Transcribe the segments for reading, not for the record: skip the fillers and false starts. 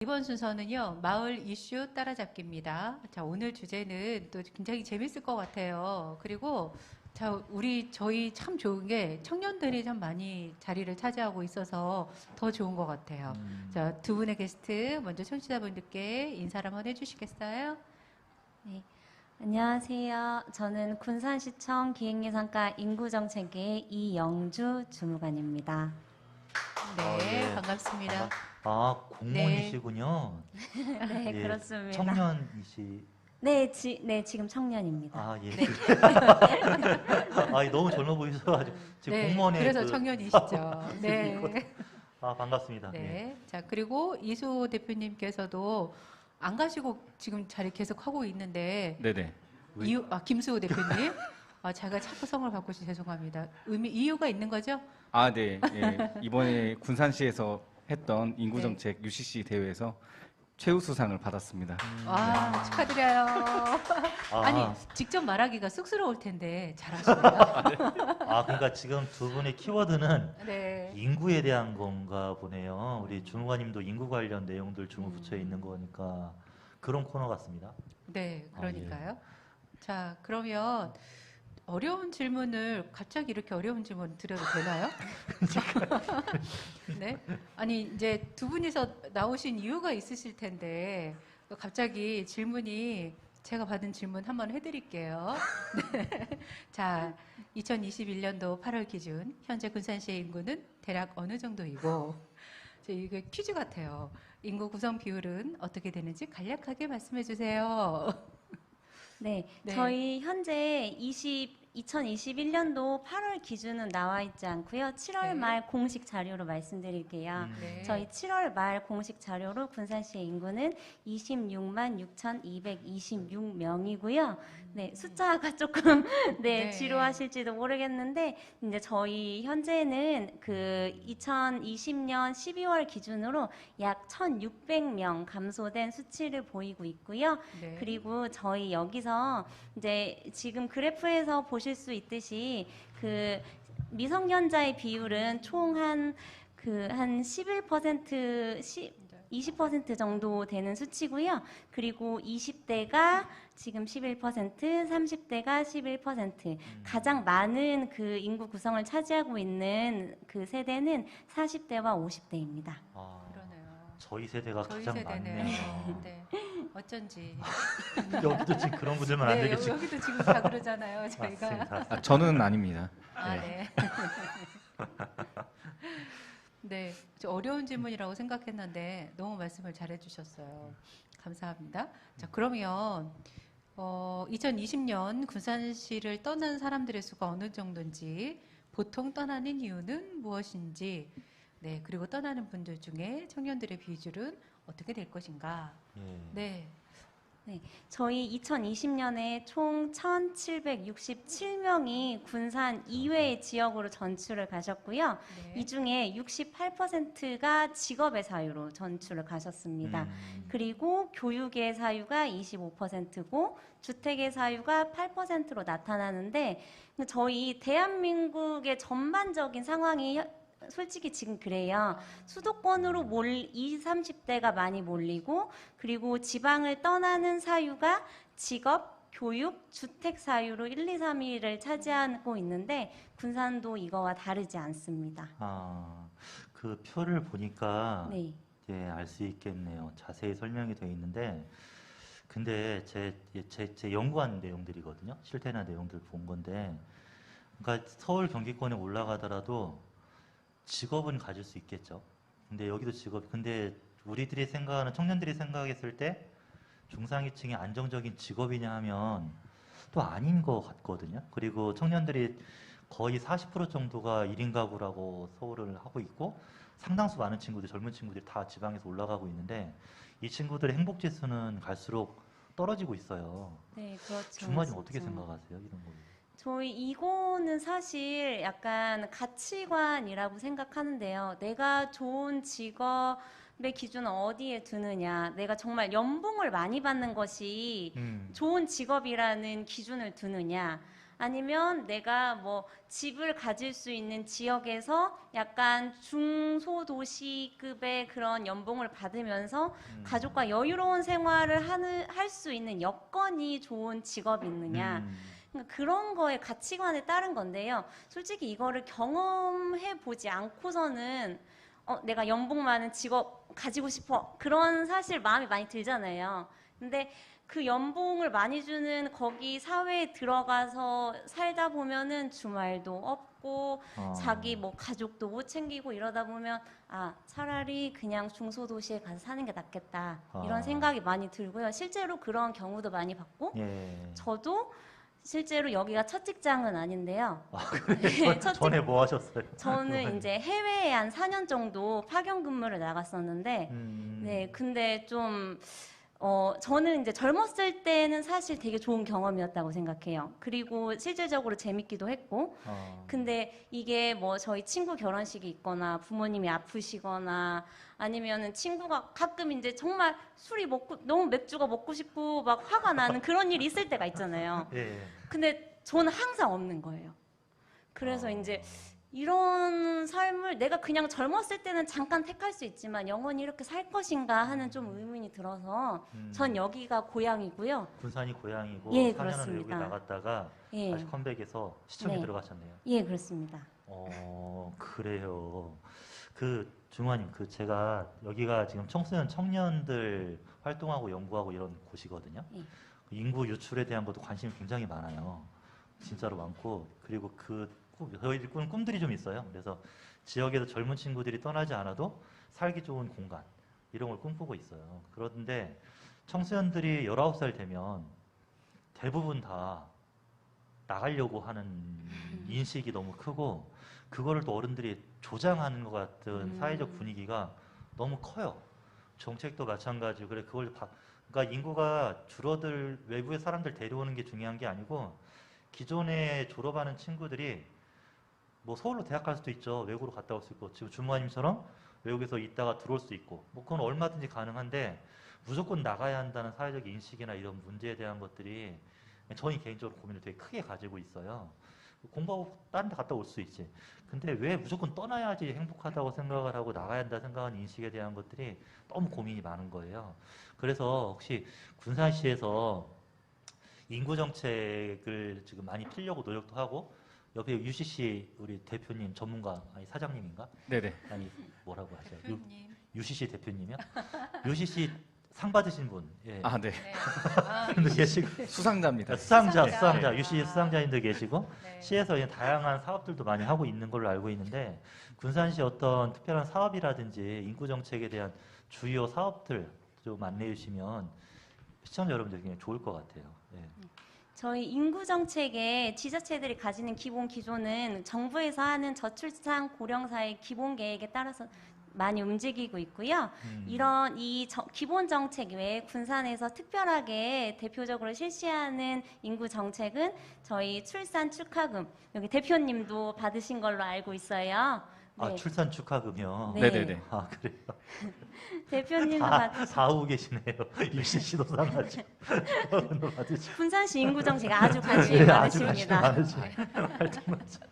이번 순서는요, 마을 이슈 따라잡기입니다. 자, 오늘 주제는 또 굉장히 재밌을 것 같아요. 그리고 저희 참 좋은 게 청년들이 참 많이 자리를 차지하고 있어서 더 좋은 것 같아요. 자, 두 분의 게스트 먼저 청취자분들께 인사를 한번 해주시겠어요? 네, 안녕하세요. 저는 군산시청 기획예산과 인구정책의 이영주 주무관입니다. 네, 예. 반갑습니다. 공무원이시군요. 네, 예, 그렇습니다. 청년이시. 네, 지금 청년입니다. 예. 네. 너무 젊어 보이셔가지고 지금 네, 공무원의 그래서 청년이시죠. 네. 반갑습니다. 예. 네. 자, 그리고 이수 대표님께서도 안 가시고 지금 자리 계속 하고 있는데, 네네. 김수호 대표님. 제가 자꾸 성을 바꾸시 죄송합니다. 이유가 있는 거죠? 네. 예. 이번에 군산시에서 했던 인구정책 UCC 대회에서 최우수상을 받았습니다. 축하드려요. 아니, 직접 말하기가 쑥스러울 텐데 잘하시네요. 그러니까 지금 두 분의 키워드는 네. 인구에 대한 건가 보네요. 우리 주무관님도 인구 관련 내용들 주무부처에 있는 거니까 그런 코너 같습니다. 네, 그러니까요. 자, 그러면 어려운 질문을 갑자기 이렇게 어려운 질문 드려도 되나요? 네. 아니, 이제 두 분이서 나오신 이유가 있으실 텐데 갑자기 질문이 제가 받은 질문 한번 해드릴게요. 네. 자, 2021년도 8월 기준 현재 군산시의 인구는 대략 어느 정도이고, 이게 퀴즈 같아요. 인구 구성 비율은 어떻게 되는지 간략하게 말씀해 주세요. 네, 네. 저희 현재 2021년도 8월 기준은 나와 있지 않고요. 7월 네. 말 공식 자료로 말씀드릴게요. 네. 저희 7월 말 공식 자료로 군산시의 인구는 26만 6,226명이고요. 네, 숫자가 조금 네. 지루하실지도 모르겠는데 이제 저희 현재는 그 2020년 12월 기준으로 약 1,600명 감소된 수치를 보이고 있고요. 네. 그리고 저희 여기서 이제 지금 그래프에서 보실 수 있듯이 그 미성년자의 비율은 총 한 11%, 20% 정도 되는 수치고요. 그리고 20대가 지금 11%, 30대가 11%. 가장 많은 그 인구 구성을 차지하고 있는 그 세대는 40대와 50대입니다. 그러네요. 저희 세대가 저희 가장 세대네요. 많네요. 네. 어쩐지. 여기도 지금 그런 분들만 안 네, 되겠지. 여기도 지금 다 그러잖아요, 저희가. 맞습니다. 저는 아닙니다. 네. 네, 저 어려운 질문이라고 생각했는데 너무 말씀을 잘해주셨어요. 감사합니다. 자, 그러면 2020년 군산시를 떠난 사람들의 수가 어느 정도인지, 보통 떠나는 이유는 무엇인지, 네, 그리고 떠나는 분들 중에 청년들의 비율은 어떻게 될 것인가. 네. 저희 2020년에 총 1,767명이 군산 이외의 지역으로 전출을 가셨고요. 네. 이 중에 68%가 직업의 사유로 전출을 가셨습니다. 그리고 교육의 사유가 25%고 주택의 사유가 8%로 나타나는데, 저희 대한민국의 전반적인 상황이 솔직히 지금 그래요. 수도권으로 20, 30대가 많이 몰리고, 그리고 지방을 떠나는 사유가 직업, 교육, 주택 사유로 1, 2, 3위를 차지하고 있는데 군산도 이거와 다르지 않습니다. 그 표를 보니까 네. 알 수 있겠네요. 자세히 설명이 되어 있는데, 근데 제 연구한 내용들이거든요. 실태나 내용들 본 건데, 그러니까 서울 경기권에 올라가더라도 직업은 가질 수 있겠죠. 근데 여기도 직업, 근데 우리들이 생각하는, 청년들이 생각했을 때 중상위층의 안정적인 직업이냐 하면 또 아닌 것 같거든요. 그리고 청년들이 거의 40% 정도가 1인 가구라고 서울을 하고 있고, 상당수 많은 친구들, 젊은 친구들이 다 지방에서 올라가고 있는데, 이 친구들의 행복 지수는 갈수록 떨어지고 있어요. 네, 그렇죠. 주무관님 어떻게 생각하세요? 이런 거. 저희 이거는 사실 약간 가치관이라고 생각하는데요. 내가 좋은 직업의 기준은 어디에 두느냐, 내가 정말 연봉을 많이 받는 것이 좋은 직업이라는 기준을 두느냐, 아니면 내가 뭐 집을 가질 수 있는 지역에서 약간 중소도시급의 그런 연봉을 받으면서 가족과 여유로운 생활을 할 수 있는 여건이 좋은 직업이 있느냐. 그러니까 그런 거에 가치관에 따른 건데요. 솔직히 이거를 경험해 보지 않고서는 내가 연봉 많은 직업 가지고 싶어. 그런 사실 마음이 많이 들잖아요. 근데 그 연봉을 많이 주는 거기 사회에 들어가서 살다 보면은 주말도 없고 자기 뭐 가족도 못 챙기고 이러다 보면 차라리 그냥 중소도시에 가서 사는 게 낫겠다. 이런 생각이 많이 들고요. 실제로 그런 경우도 많이 봤고 예. 저도 실제로 여기가 첫 직장은 아닌데요. 그래요? 첫 전에 뭐 하셨어요? 저는 이제 해외에 한 4년 정도 파견 근무를 나갔었는데, 네, 근데 좀, 저는 이제 젊었을 때는 사실 되게 좋은 경험이었다고 생각해요. 그리고 실질적으로 재밌기도 했고, 근데 이게 뭐 저희 친구 결혼식이 있거나 부모님이 아프시거나 아니면은 친구가 가끔 이제 정말 술이 너무 맥주가 먹고 싶고 막 화가 나는 그런 일이 있을 때가 있잖아요. 예. 근데 저는 항상 없는 거예요. 그래서 이제 이런 삶을 내가 그냥 젊었을 때는 잠깐 택할 수 있지만 영원히 이렇게 살 것인가 하는 좀 의문이 들어서 전 여기가 고향이고요. 군산이 고향이고 예, 4년을 그렇습니다. 외국에 나갔다가 예, 다시 컴백해서 시청에 네. 들어가셨네요. 예, 그렇습니다. 그래요. 그 중화님, 그 제가 여기가 지금 청소년 청년들 활동하고 연구하고 이런 곳이거든요. 예. 그 인구 유출에 대한 것도 관심이 굉장히 많아요. 진짜로 많고, 그리고 저희들 꾸는 꿈들이 좀 있어요. 그래서 지역에서 젊은 친구들이 떠나지 않아도 살기 좋은 공간 이런 걸 꿈꾸고 있어요. 그런데 청소년들이 19살 되면 대부분 다 나가려고 하는 인식이 너무 크고 그거를 또 어른들이 조장하는 것 같은 사회적 분위기가 너무 커요. 정책도 마찬가지고 그러니까 인구가 줄어들 외부의 사람들 데려오는 게 중요한 게 아니고 기존에 졸업하는 친구들이 뭐 서울로 대학 갈 수도 있죠. 외국으로 갔다 올 수 있고 지금 주무관님처럼 외국에서 있다가 들어올 수 있고 뭐 그건 얼마든지 가능한데 무조건 나가야 한다는 사회적 인식이나 이런 문제에 대한 것들이 저희 개인적으로 고민을 되게 크게 가지고 있어요. 공부하고 다른 데 갔다 올 수 있지. 근데 왜 무조건 떠나야지 행복하다고 생각을 하고 나가야 한다 생각하는 인식에 대한 것들이 너무 고민이 많은 거예요. 그래서 혹시 군산시에서 인구 정책을 지금 많이 피려고 노력도 하고 옆에 UCC 우리 대표님 전문가 아니 사장님인가? 네네. 아니 뭐라고 하죠? 대표님. UCC 대표님이요? UCC 상 받으신 분. 예. 아, 네. 네. 분도 계시고 수상자입니다. 수상자, UCC 수상자님도 계시고 네. 시에서 그냥 다양한 사업들도 많이 하고 있는 걸로 알고 있는데 군산시 어떤 특별한 사업이라든지 인구 정책에 대한 주요 사업들 좀 안내해 주시면 시청자 여러분들 굉장히 좋을 것 같아요. 예. 저희 인구 정책에 지자체들이 가지는 기본 기조는 정부에서 하는 저출산 고령사회 기본 계획에 따라서 많이 움직이고 있고요. 이런 기본 정책 외에 군산에서 특별하게 대표적으로 실시하는 인구 정책은 저희 출산 축하금, 여기 대표님도 받으신 걸로 알고 있어요. 아, 출산 축하금이요. 네. 네네네. 아, 그래요. 대표님도 다 오고 계시네요. UCC도 상하시고 받으시고. 군산시 인구 정책에 아주 관심이 네, 아주 많으십니다. 관심 많으시네.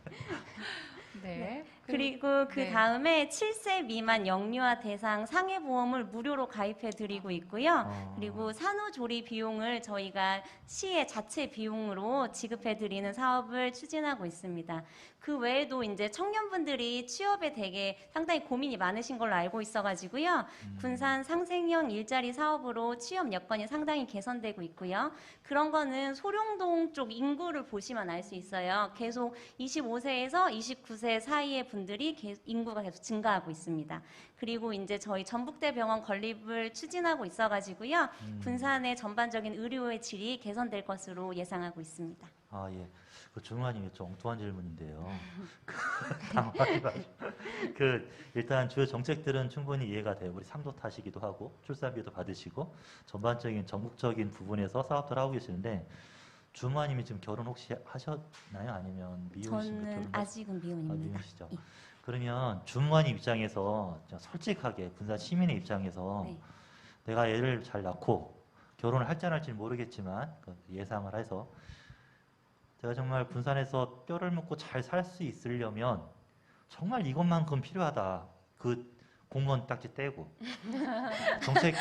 네. 그리고 그 네. 다음에 7세 미만 영유아 대상 상해보험을 무료로 가입해 드리고 있고요. 그리고 산후조리 비용을 저희가 시의 자체 비용으로 지급해 드리는 사업을 추진하고 있습니다. 그 외에도 이제 청년분들이 취업에 되게 상당히 고민이 많으신 걸로 알고 있어가지고요. 군산 상생형 일자리 사업으로 취업 여건이 상당히 개선되고 있고요. 그런 거는 소룡동 쪽 인구를 보시면 알 수 있어요. 계속 25세에서 29세 사이의 분들이 인구가 계속 증가하고 있습니다. 그리고 이제 저희 전북대 병원 건립을 추진하고 있어가지고요. 군산의 전반적인 의료의 질이 개선될 것으로 예상하고 있습니다. 아, 예. 그 중환님이 좀 엉뚱한 질문인데요. 당황하지 마시고. 일단 주요 정책들은 충분히 이해가 돼요. 우리 상도 타시기도 하고 출산비도 받으시고 전반적인 전국적인 부분에서 사업들 하고 계시는데 주무관님이 지금 결혼 혹시 하셨나요? 아니면 미혼이신가요? 저는 아직은 미혼입니다. 미혼이시죠. 예. 그러면 주무관님 입장에서 솔직하게 군산 시민의 입장에서 네. 내가 애를 잘 낳고 결혼을 할지 안 할지는 모르겠지만 예상을 해서 제가 정말 군산에서 뼈를 묻고 잘 살 수 있으려면 정말 이것만큼 필요하다. 그 공무원 딱지 떼고 정책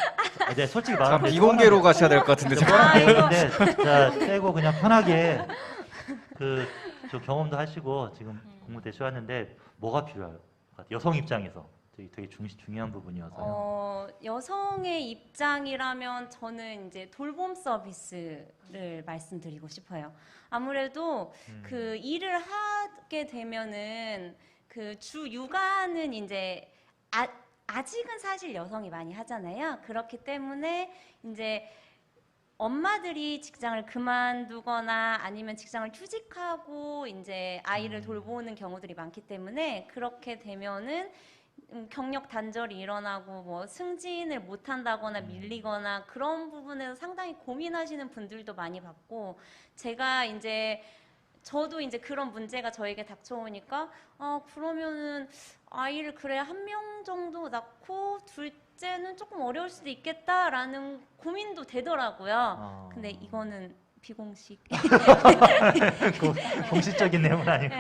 네, 솔직히 참 말하면 비공개로 가셔야 될 것 같은데 제가. 뻔한데 진짜 떼고 그냥 편하게 그 좀 경험도 하시고 지금 공부 대처하는데 뭐가 필요할 것 같아요? 여성 입장에서 되게 중요한 부분이어서요. 여성의 입장이라면 저는 이제 돌봄 서비스를 말씀드리고 싶어요. 아무래도 그 일을 하게 되면은 그 주 육아는 이제 아직은 사실 여성이 많이 하잖아요. 그렇기 때문에 이제 엄마들이 직장을 그만두거나 아니면 직장을 휴직하고 이제 아이를 돌보는 경우들이 많기 때문에 그렇게 되면은 경력 단절이 일어나고 뭐 승진을 못 한다거나 밀리거나 그런 부분에서 상당히 고민하시는 분들도 많이 봤고, 제가 이제 저도 이제 그런 문제가 저에게 닥쳐오니까 그러면은 아이를 그래 한 명 정도 낳고 둘째는 조금 어려울 수도 있겠다라는 고민도 되더라고요. 근데 이거는 비공식. 공식적인 내용은 아니고.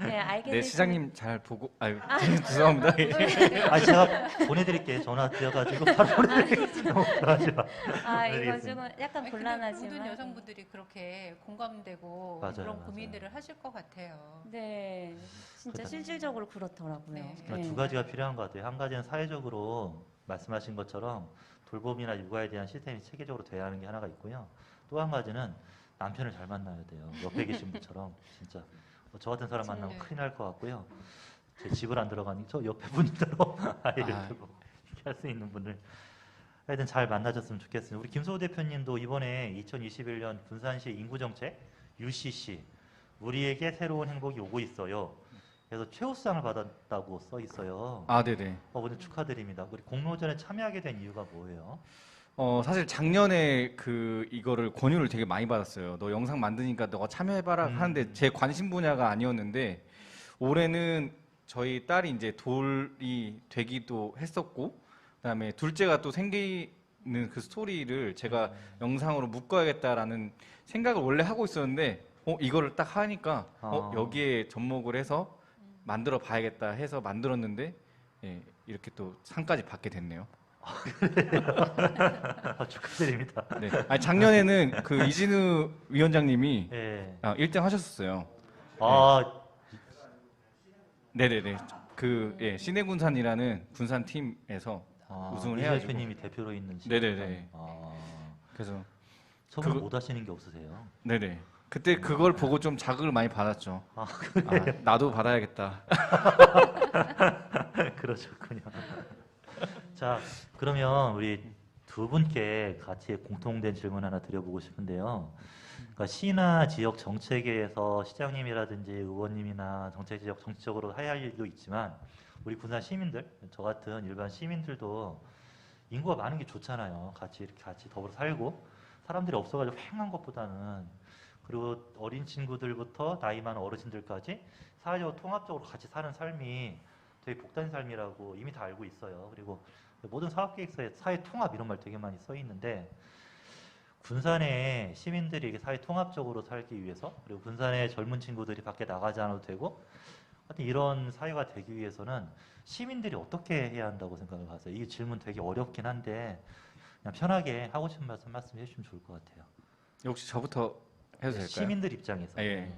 네, 알게 네, 되시면- 시장님 잘 보고 아유, 죄송합니다. 아 제가 보내드릴게요. 전화 드려가지고 바로 보내드리겠습니다. 걱정하지 마. 이거 알겠습니다. 조금 약간 아니, 근데 곤란하지만. 모든 여성분들이 그렇게 공감되고 맞아요, 그런 맞아요. 고민들을 하실 것 같아요. 네, 진짜 그다- 실질적으로 그렇더라고요. 네. 그러니까 두 가지가 필요한 것 같아요. 한 가지는 사회적으로 말씀하신 것처럼 돌봄이나 육아에 대한 시스템이 체계적으로 돼야 하는 게 하나가 있고요. 또 한 가지는 남편을 잘 만나야 돼요. 옆에 계신 분처럼 진짜 저 같은 사람 만나면 네. 큰일 날 것 같고요. 제 집을 안 들어가니 저 옆에 분들로 아이를 아. 두고 이렇게 할 수 있는 분을 하여튼 잘 만나줬으면 좋겠습니다. 우리 김소호 대표님도 이번에 2021년 군산시 인구정책 UCC 우리에게 새로운 행복이 오고 있어요. 그래서 최우수상을 받았다고 써 있어요. 아, 네네. 오늘 축하드립니다. 우리 공모전에 참여하게 된 이유가 뭐예요? 사실 작년에 이거를 권유를 되게 많이 받았어요. 너 영상 만드니까 너가 참여해봐라 하는데 제 관심 분야가 아니었는데 올해는 저희 딸이 이제 돌이 되기도 했었고, 그다음에 둘째가 또 생기는 그 스토리를 제가 영상으로 묶어야겠다라는 생각을 원래 하고 있었는데, 이거를 딱 하니까 여기에 접목을 해서 만들어 봐야겠다 해서 만들었는데, 예, 이렇게 또 상까지 받게 됐네요. 축하드립니다. 네. 아니, 작년에는 그 이진우 위원장님이 예. 1등 하셨었어요. 아, 네네네. 예, 시내군산이라는 군산 팀에서 우승을 이 해가지고. 대표님이 대표로 있는 네네네. 아, 그래서 소문 그거- 못 하시는 게 없으세요? 네네. 그때 그걸 보고 좀 자극을 많이 받았죠. 아, 나도 받아야겠다. 그러셨군요. 자, 그러면 우리 두 분께 같이 공통된 질문 하나 드려보고 싶은데요. 그러니까 시나 지역 정책에서 시장님이라든지 의원님이나 정치적으로 해야 할 일도 있지만 우리 군산 시민들, 저 같은 일반 시민들도 인구가 많은 게 좋잖아요. 이렇게 같이 더불어 살고 사람들이 없어가지고 휑한 것보다는, 그리고 어린 친구들부터 나이 많은 어르신들까지 사회적으로 통합적으로 같이 사는 삶이 되게 복된 삶이라고 이미 다 알고 있어요. 그리고 모든 사업계획서에 사회 통합 이런 말 되게 많이 써 있는데, 군산의 시민들이 이렇게 사회 통합적으로 살기 위해서, 그리고 군산의 젊은 친구들이 밖에 나가지 않아도 되고, 하여튼 이런 사회가 되기 위해서는 시민들이 어떻게 해야 한다고 생각을 하세요? 이 질문 되게 어렵긴 한데 그냥 편하게 하고 싶은 말씀 해주시면 좋을 것 같아요. 혹시 저부터 해도 될까요? 시민들 입장에서. 예.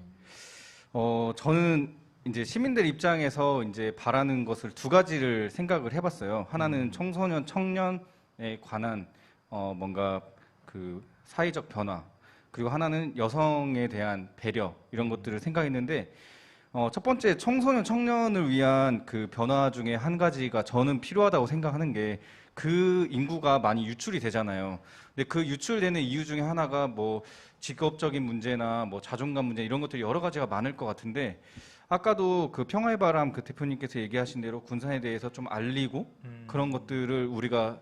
저는 이제 시민들 입장에서 이제 바라는 것을 두 가지를 생각을 해봤어요. 하나는 청소년, 청년에 관한 뭔가 그 사회적 변화, 그리고 하나는 여성에 대한 배려, 이런 것들을 생각했는데, 첫 번째 청소년, 청년을 위한 그 변화 중에 한 가지가 저는 필요하다고 생각하는 게, 그 인구가 많이 유출이 되잖아요. 근데 그 유출되는 이유 중에 하나가 뭐 직업적인 문제나 뭐 자존감 문제, 이런 것들이 여러 가지가 많을 것 같은데, 아까도 그 평화의 바람 그 대표님께서 얘기하신 대로 군산에 대해서 좀 알리고 그런 것들을 우리가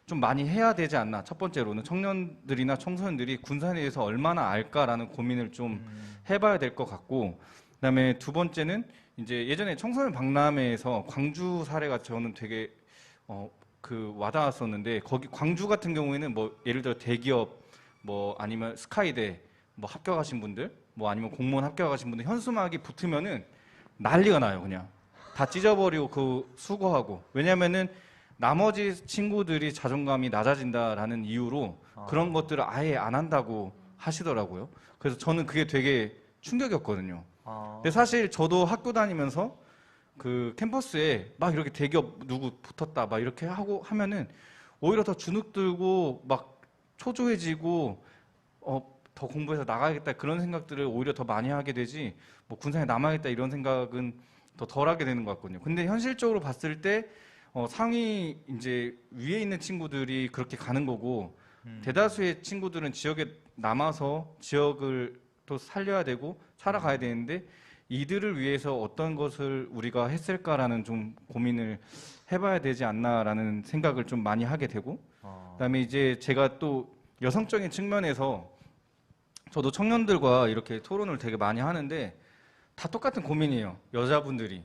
좀 많이 해야 되지 않나. 첫 번째로는 청년들이나 청소년들이 군산에 대해서 얼마나 알까라는 고민을 좀 해봐야 될 것 같고, 그다음에 두 번째는 이제 예전에 청소년 박람회에서 광주 사례가 저는 되게 와닿았었는데, 거기 광주 같은 경우에는 뭐 예를 들어 대기업 뭐 아니면 스카이대 뭐 합격하신 분들, 뭐 아니면 공무원 합격하신 분들 현수막이 붙으면은 난리가 나요. 그냥 다 찢어버리고 그 수거하고. 왜냐면은 나머지 친구들이 자존감이 낮아진다라는 이유로 그런 것들을 아예 안 한다고 하시더라고요. 그래서 저는 그게 되게 충격이었거든요. 근데 사실 저도 학교 다니면서 그 캠퍼스에 막 이렇게 대기업 누구 붙었다 막 이렇게 하고 하면은 오히려 더 주눅 들고 막 초조해지고 더 공부해서 나가야겠다 그런 생각들을 오히려 더 많이 하게 되지 뭐 군산에 남아야겠다 이런 생각은 더 덜하게 되는 것 같거든요. 근데 현실적으로 봤을 때 상위 이제 위에 있는 친구들이 그렇게 가는 거고 대다수의 친구들은 지역에 남아서 지역을 또 살려야 되고 살아가야 되는데 이들을 위해서 어떤 것을 우리가 했을까라는 좀 고민을 해봐야 되지 않나라는 생각을 좀 많이 하게 되고 그다음에 이제 제가 또 여성적인 측면에서 저도 청년들과 이렇게 토론을 되게 많이 하는데 다 똑같은 고민이에요. 여자분들이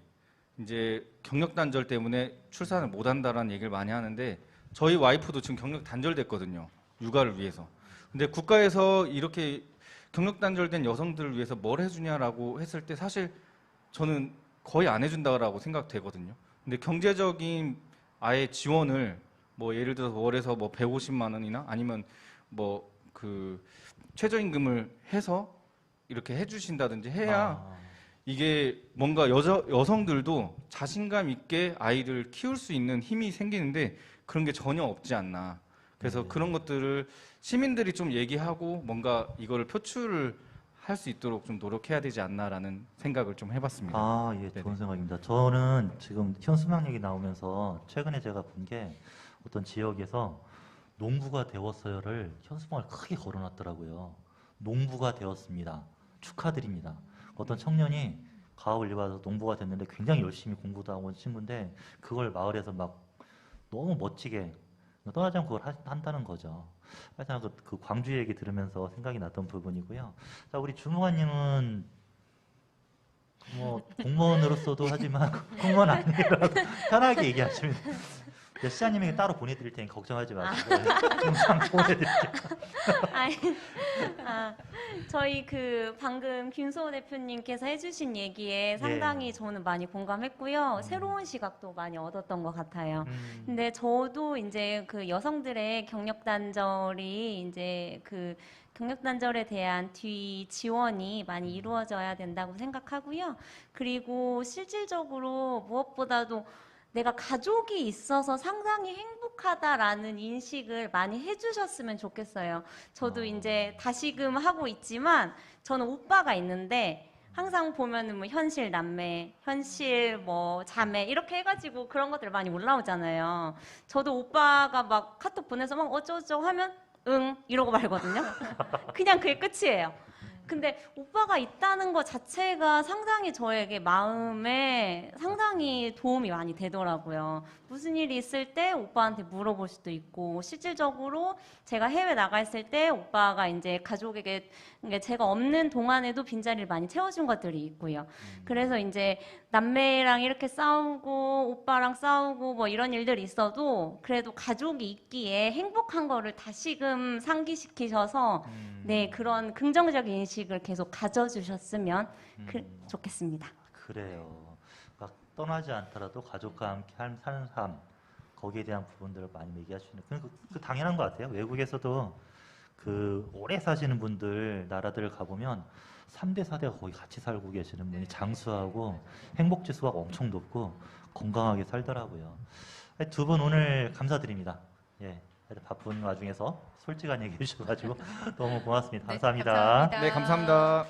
이제 경력 단절 때문에 출산을 못 한다라는 얘기를 많이 하는데 저희 와이프도 지금 경력 단절됐거든요. 육아를 위해서. 근데 국가에서 이렇게 경력 단절된 여성들을 위해서 뭘 해주냐라고 했을 때 사실 저는 거의 안 해준다라고 생각되거든요. 근데 경제적인 아예 지원을 뭐 예를 들어서 월에서 뭐 150만 원이나 아니면 뭐 그 최저임금을 해서 이렇게 해주신다든지 해야 이게 뭔가 여성들도 자신감 있게 아이를 키울 수 있는 힘이 생기는데 그런 게 전혀 없지 않나. 그래서 그런 것들을 시민들이 좀 얘기하고 뭔가 이거를 표출을 할 수 있도록 좀 노력해야 되지 않나라는 생각을 좀 해봤습니다. 예, 좋은 네네. 생각입니다. 저는 지금 현수막 얘기 나오면서 최근에 제가 본 게 어떤 지역에서 농부가 되었어요를 현수막을 크게 걸어놨더라고요. 농부가 되었습니다. 축하드립니다. 어떤 청년이 가업을 이뤄서 농부가 됐는데 굉장히 열심히 공부도 하고 온 친구인데 그걸 마을에서 막 너무 멋지게 떠나지 않고 그걸 한다는 거죠. 하여튼 그 광주 얘기 들으면서 생각이 났던 부분이고요. 자, 우리 주무관님은 뭐 공무원으로서도 하지만 공무원 아니라도 편하게 얘기하시면 돼요. 시장님에게 따로 보내드릴 테니 걱정하지 마시고 영상 보내드릴게요. 아니, 저희 그 방금 김소호 대표님께서 해주신 얘기에 상당히 저는 많이 공감했고요. 새로운 시각도 많이 얻었던 것 같아요. 근데 저도 이제 그 여성들의 경력 단절이 이제 그 경력 단절에 대한 뒤 지원이 많이 이루어져야 된다고 생각하고요. 그리고 실질적으로 무엇보다도 내가 가족이 있어서 상당히 행복하다라는 인식을 많이 해주셨으면 좋겠어요. 저도 이제 다시금 하고 있지만 저는 오빠가 있는데 항상 보면은 뭐 현실 남매, 현실 뭐 자매 이렇게 해가지고 그런 것들 많이 올라오잖아요. 저도 오빠가 막 카톡 보내서 막 어쩌고저쩌고 하면 응 이러고 말거든요. 그냥 그게 끝이에요. 근데 오빠가 있다는 것 자체가 상당히 저에게 마음에 상당히 도움이 많이 되더라고요. 무슨 일이 있을 때 오빠한테 물어볼 수도 있고, 실질적으로 제가 해외 나가 있을 때 오빠가 이제 가족에게 제가 없는 동안에도 빈자리를 많이 채워준 것들이 있고요. 그래서 이제 남매랑 이렇게 싸우고 오빠랑 싸우고 뭐 이런 일들이 있어도 그래도 가족이 있기에 행복한 거를 다시금 상기시키셔서 네, 그런 긍정적인 인식을 계속 가져주셨으면 좋겠습니다. 그래요. 그러니까 떠나지 않더라도 가족과 함께 사는 삶 거기에 대한 부분들을 많이 얘기하시는 그 당연한 것 같아요. 외국에서도 그 오래 사시는 분들 나라들 가보면 3대 4대가 거의 같이 살고 계시는 분이 장수하고 행복 지수가 엄청 높고 건강하게 살더라고요. 두 분 오늘 감사드립니다. 예, 바쁜 와중에서 솔직한 얘기 해주셔가지고 너무 고맙습니다. 네, 감사합니다. 감사합니다. 네, 감사합니다.